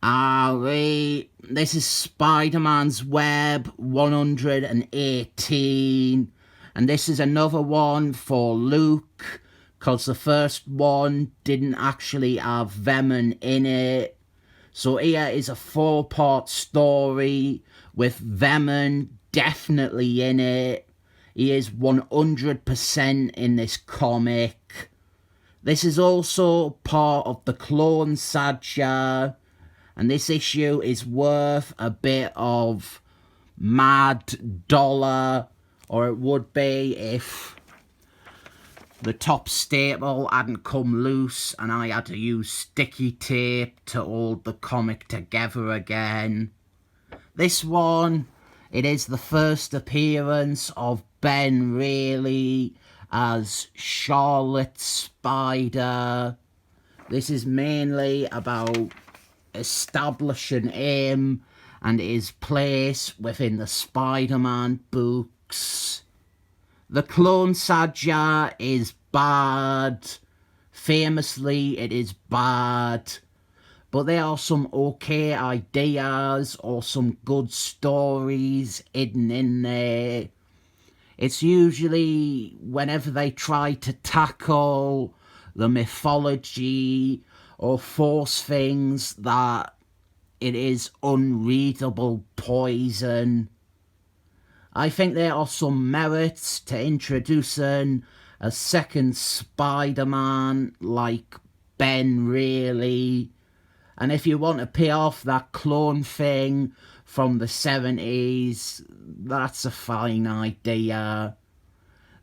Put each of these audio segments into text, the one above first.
This is Spider-Man's Web 118, and this is another one for Luke, because the first one didn't actually have Venom in it. So here is a 4-part story with Venom definitely in it. He is 100% in this comic. This is also part of the Clone Saga, and this issue is worth a bit of mad dollar, or it would be if the top staple hadn't come loose and I had to use sticky tape to hold the comic together again. This one, it is the first appearance of Ben Reilly as Scarlet Spider. This is mainly about establishing him and his place within the Spider-Man books. The Clone Saga is bad. Famously, it is bad. But there are some okay ideas or some good stories hidden in there. It's usually whenever they try to tackle the mythology or force things that it is unreadable poison. I think there are some merits to introducing a second Spider-Man like Ben Reilly. And if you want to pay off that clone thing from the 70s, that's a fine idea.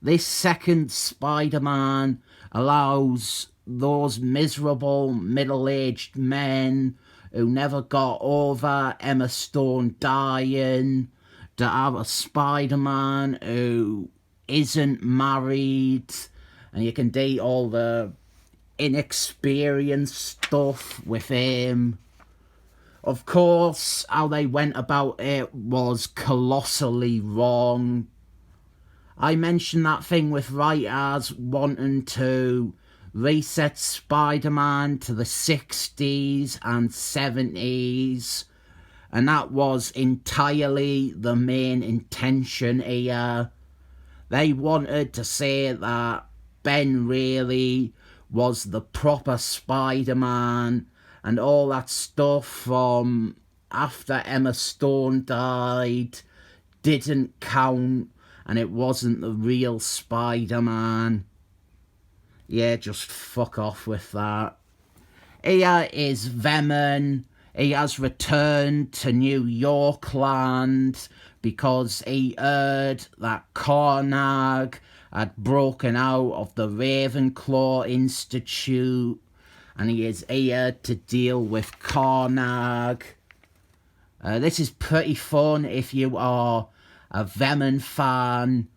This second Spider-Man allows those miserable middle-aged men who never got over Emma Stone dying to have a Spider-Man who isn't married, and you can do all the inexperienced stuff with him. Of course, how they went about it was colossally wrong. I mentioned that thing with writers wanting to reset Spider-Man to the 60s and 70s, and that was entirely the main intention here. They wanted to say that Ben Reilly was the proper Spider-Man, and all that stuff from after Emma Stone died didn't count, and it wasn't the real Spider-Man. Yeah, just fuck off with that. Here is Venom. He has returned to New York land because he heard that Kavanagh had broken out of the Ravenclaw Institute, and he is here to deal with Kavanagh. This is pretty fun if you are a Venom fan.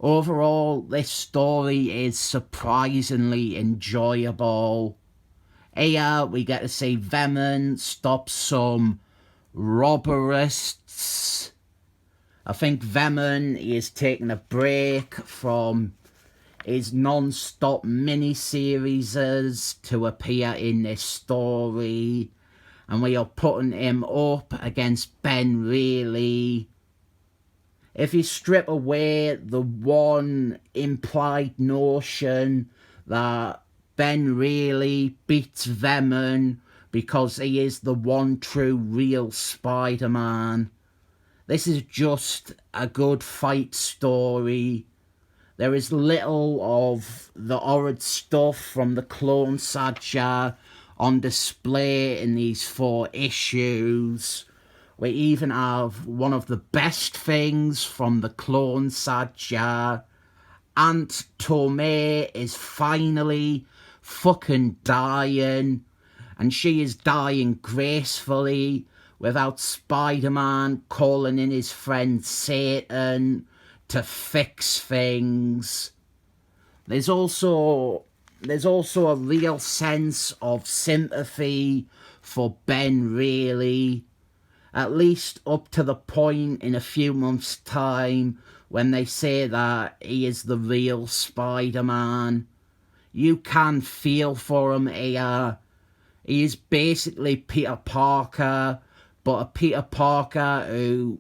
Overall, this story is surprisingly enjoyable. Here we get to see Venom stop some robberists. I think Venom is taking a break from his non-stop mini-series to appear in this story, and we are putting him up against Ben Reilly. If you strip away the one implied notion that Ben Reilly beats Venom because he is the one true real Spider-Man, this is just a good fight story. There is little of the horrid stuff from the Clone Saga on display in these 4 issues. We even have one of the best things from the Clone Saga. Aunt Tomei is finally fucking dying, and she is dying gracefully without Spider-Man calling in his friend Satan to fix things. There's also a real sense of sympathy for Ben Reilly, at least up to the point in a few months' time when they say that he is the real Spider-Man. You can feel for him here. He is basically Peter Parker, but a Peter Parker who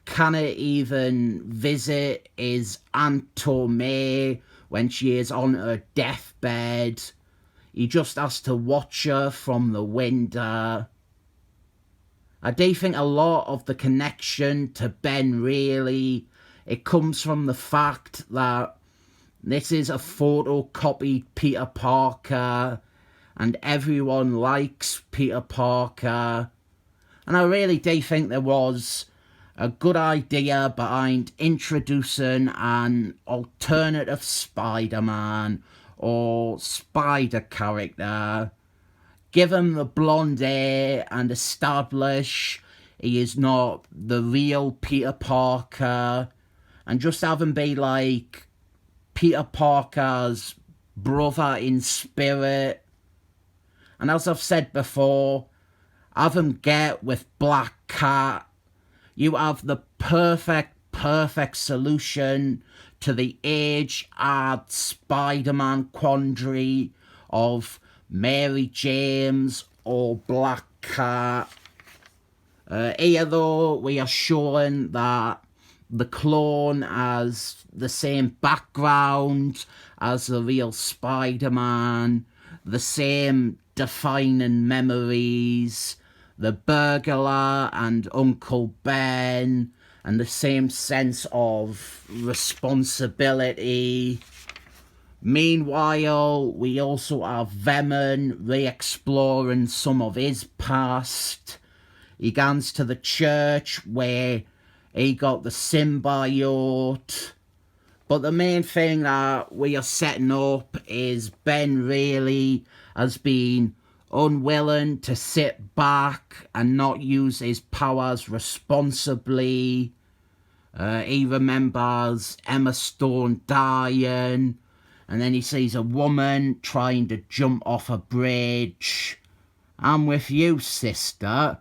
cannot even visit his Aunt May when she is on her deathbed. He just has to watch her from the window. I do think a lot of the connection to Ben Reilly, it comes from the fact that this is a photocopied Peter Parker and everyone likes Peter Parker. And I really do think there was a good idea behind introducing an alternative Spider-Man or Spider character. Give him the blonde hair and establish he is not the real Peter Parker, and just have him be like Peter Parker's brother in spirit. And as I've said before, have him get with Black Cat. You have the perfect solution to the age-old Spider-Man quandary of Mary James or Black Cat. Here though, we are showing that the clone has the same background as the real Spider-Man, the same defining memories, the burglar and Uncle Ben, and the same sense of responsibility. Meanwhile, we also have Venom re-exploring some of his past. He goes to the church where he got the symbiote. But the main thing that we are setting up is Ben Reilly has been unwilling to sit back and not use his powers responsibly. He remembers Emma Stone dying, and then he sees a woman trying to jump off a bridge. I'm with you, sister.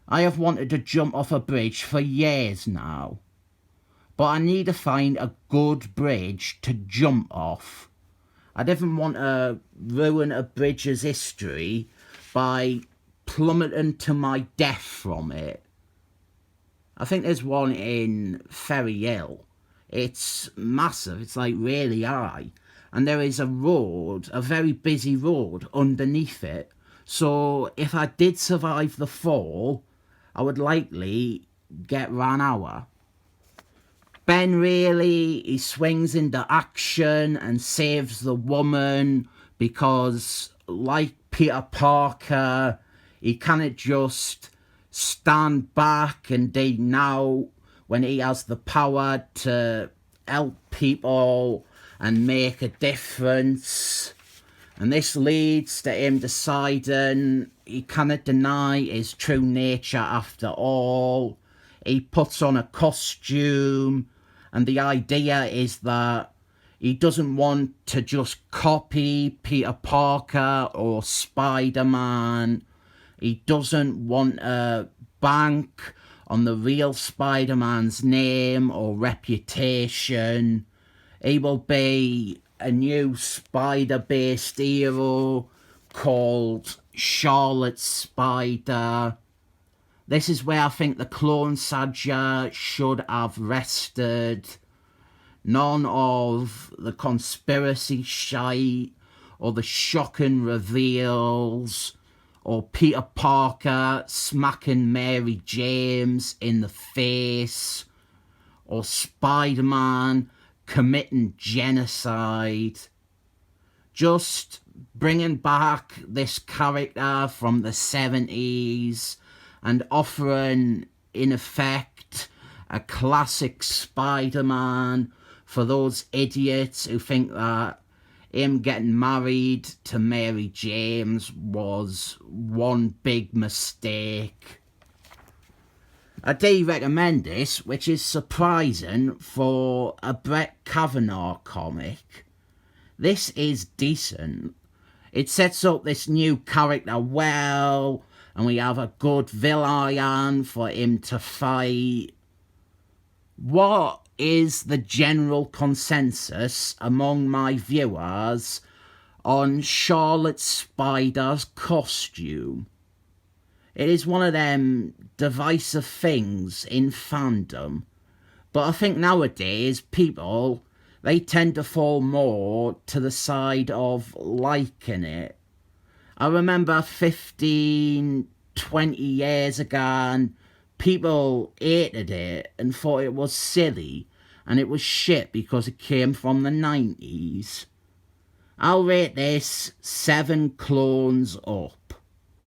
I have wanted to jump off a bridge for years now. But I need to find a good bridge to jump off. I didn't want to ruin a bridge's history by plummeting to my death from it. I think there's one in Ferry Hill. It's massive, it's like really high. And there is a road, a very busy road underneath it. So if I did survive the fall, I would likely get ran over. Ben Reilly, he swings into action and saves the woman because, like Peter Parker, he cannot just stand back and do now when he has the power to help people and make a difference. And this leads to him deciding he cannot deny his true nature after all. He puts on a costume, and the idea is that he doesn't want to just copy Peter Parker or Spider-Man. He doesn't want to bank on the real Spider-Man's name or reputation. He will be a new spider-based hero called Scarlet Spider. This is where I think the Clone Saga should have rested. None of the conspiracy shite or the shocking reveals or Peter Parker smacking Mary James in the face or Spider-Man committing genocide. Just bringing back this character from the 70s and offering, in effect, a classic Spider-Man for those idiots who think that him getting married to Mary James was one big mistake. I do recommend this, which is surprising for a Brett Kavanagh comic. This is decent. It sets up this new character well, and we have a good villain for him to fight. What is the general consensus among my viewers on Charlotte Spider's costume. It is one of them divisive things in fandom, but I think nowadays people, they tend to fall more to the side of liking it. I remember 15, 20 years ago, and people hated it and thought it was silly and it was shit because it came from the 90s. I'll rate this 7 clones up.